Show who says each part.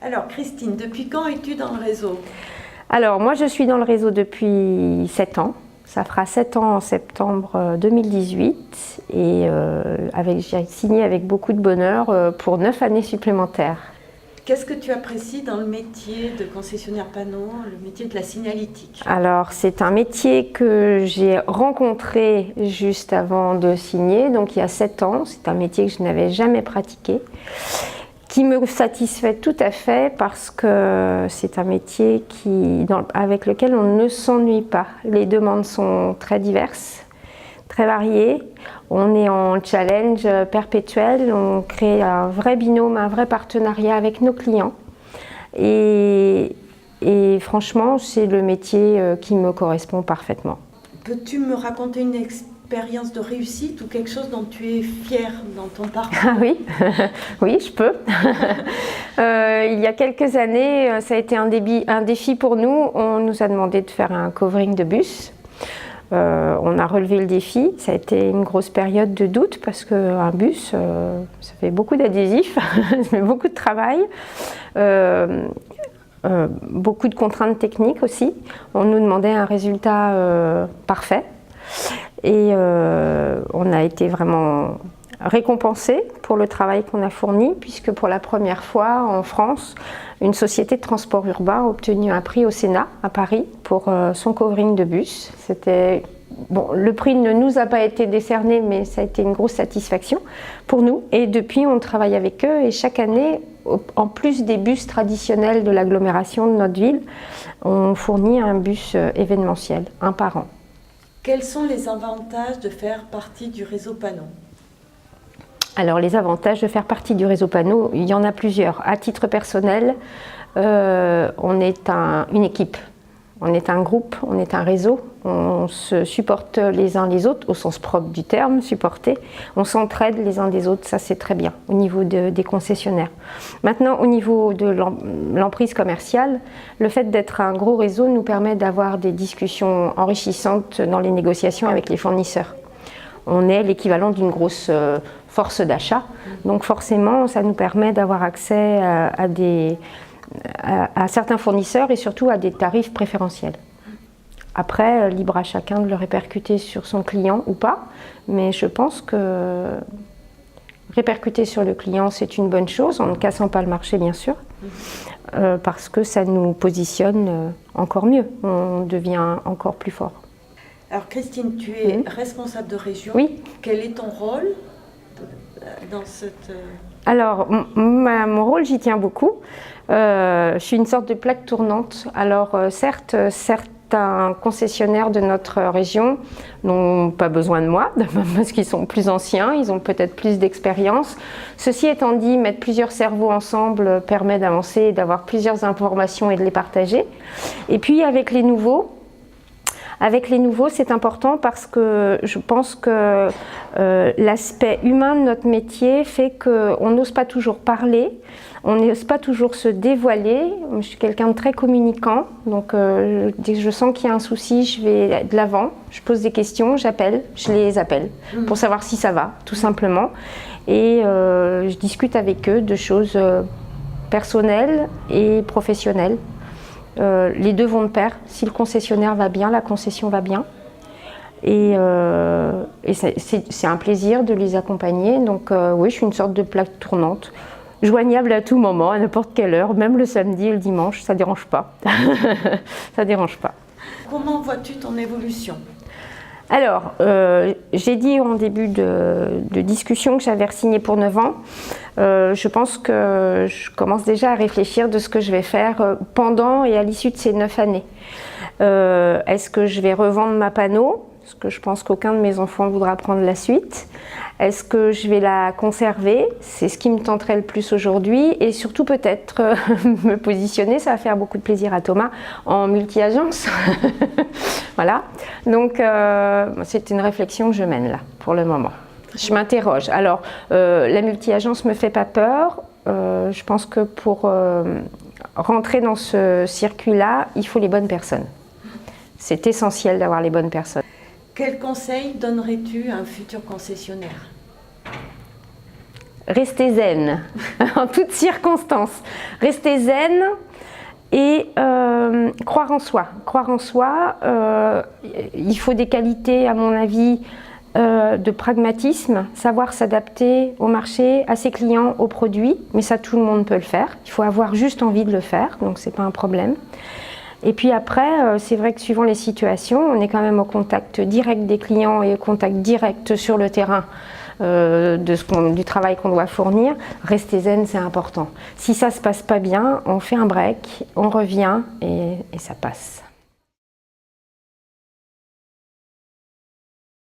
Speaker 1: Alors Christine, depuis quand es-tu dans le réseau?
Speaker 2: Alors moi je suis dans le réseau depuis 7 ans. Ça fera 7 ans en septembre 2018 et j'ai signé avec beaucoup de bonheur pour 9 années supplémentaires.
Speaker 1: Qu'est-ce que tu apprécies dans le métier de concessionnaire panneau, le métier de la signalétique?
Speaker 2: Alors c'est un métier que j'ai rencontré juste avant de signer, donc il y a 7 ans. C'est un métier que je n'avais jamais pratiqué, qui me satisfait tout à fait parce que c'est un métier avec lequel on ne s'ennuie pas. Les demandes sont très diverses, très variées. On est en challenge perpétuel, on crée un vrai binôme, un vrai partenariat avec nos clients. Et franchement, c'est le métier qui me correspond parfaitement.
Speaker 1: Peux-tu me raconter une expérience de réussite ou quelque chose dont tu es fière dans ton parcours?
Speaker 2: Ah oui, oui, je peux. Il y a quelques années, ça a été un défi pour nous. On nous a demandé de faire un covering de bus. On a relevé le défi. Ça a été une grosse période de doute parce qu'un bus, ça fait beaucoup d'adhésifs, ça fait beaucoup de travail. Beaucoup de contraintes techniques aussi. On nous demandait un résultat parfait. Et on a été vraiment récompensé pour le travail qu'on a fourni, puisque pour la première fois en France, une société de transport urbain a obtenu un prix au Sénat à Paris pour son covering de bus. Bon, le prix ne nous a pas été décerné, mais ça a été une grosse satisfaction pour nous. Et depuis, on travaille avec eux et chaque année, en plus des bus traditionnels de l'agglomération de notre ville, on fournit un bus événementiel, un par an.
Speaker 1: Quels sont les avantages de faire partie du réseau panneau?
Speaker 2: Alors les avantages de faire partie du réseau panneau, il y en a plusieurs. À titre personnel, on est une équipe, on est un groupe, on est un réseau, on se supporte les uns les autres, au sens propre du terme, supporter. On s'entraide les uns des autres, ça c'est très bien au niveau des concessionnaires. Maintenant, au niveau de l'emprise commerciale, le fait d'être un gros réseau nous permet d'avoir des discussions enrichissantes dans les négociations avec les fournisseurs. On est l'équivalent d'une grosse force d'achat, donc forcément ça nous permet d'avoir accès à certains fournisseurs et surtout à des tarifs préférentiels. Après, libre à chacun de le répercuter sur son client ou pas, mais je pense que répercuter sur le client c'est une bonne chose, en ne cassant pas le marché bien sûr, parce que ça nous positionne encore mieux, on devient encore plus fort.
Speaker 1: Alors Christine, tu es responsable de région.
Speaker 2: Oui.
Speaker 1: Quel est ton rôle dans cette...
Speaker 2: Alors, mon rôle, j'y tiens beaucoup. Je suis une sorte de plaque tournante. Alors, certes, certains concessionnaires de notre région n'ont pas besoin de moi, parce qu'ils sont plus anciens, ils ont peut-être plus d'expérience. Ceci étant dit, mettre plusieurs cerveaux ensemble permet d'avancer et d'avoir plusieurs informations et de les partager. Et puis, avec les nouveaux, c'est important parce que je pense que l'aspect humain de notre métier fait qu'on n'ose pas toujours parler, on n'ose pas toujours se dévoiler. Je suis quelqu'un de très communicant, donc dès que je sens qu'il y a un souci, je vais de l'avant, je pose des questions, je les appelle pour savoir si ça va, tout simplement. Et je discute avec eux de choses personnelles et professionnelles. Les deux vont de pair. Si le concessionnaire va bien, la concession va bien. Et c'est un plaisir de les accompagner. Donc oui, je suis une sorte de plaque tournante, joignable à tout moment, à n'importe quelle heure, même le samedi et le dimanche, ça ne dérange pas. Ça dérange pas.
Speaker 1: Comment vois-tu ton évolution?
Speaker 2: Alors, j'ai dit en début de discussion que j'avais re-signé pour 9 ans. Je pense que je commence déjà à réfléchir de ce que je vais faire pendant et à l'issue de ces 9 années. Est-ce que je vais revendre ma panneau? Parce que je pense qu'aucun de mes enfants voudra prendre la suite. Est-ce que je vais la conserver? C'est ce qui me tenterait le plus aujourd'hui. Et surtout peut-être me positionner, ça va faire beaucoup de plaisir à Thomas, en multi-agence. Voilà. Donc c'est une réflexion que je mène là, pour le moment. Je m'interroge. Alors, la multi-agence ne me fait pas peur. Je pense que pour rentrer dans ce circuit-là, il faut les bonnes personnes. C'est essentiel d'avoir les bonnes personnes.
Speaker 1: Quel conseil donnerais-tu à un futur concessionnaire?
Speaker 2: rester zen en toutes circonstances. Rester zen et croire en soi. Croire en soi, il faut des qualités, à mon avis, de pragmatisme, savoir s'adapter au marché, à ses clients, aux produits, mais ça tout le monde peut le faire. Il faut avoir juste envie de le faire, donc c'est pas un problème. Et puis après, c'est vrai que suivant les situations, on est quand même au contact direct des clients et au contact direct sur le terrain du travail qu'on doit fournir. Rester zen, c'est important. Si ça se passe pas bien, on fait un break, on revient et ça passe.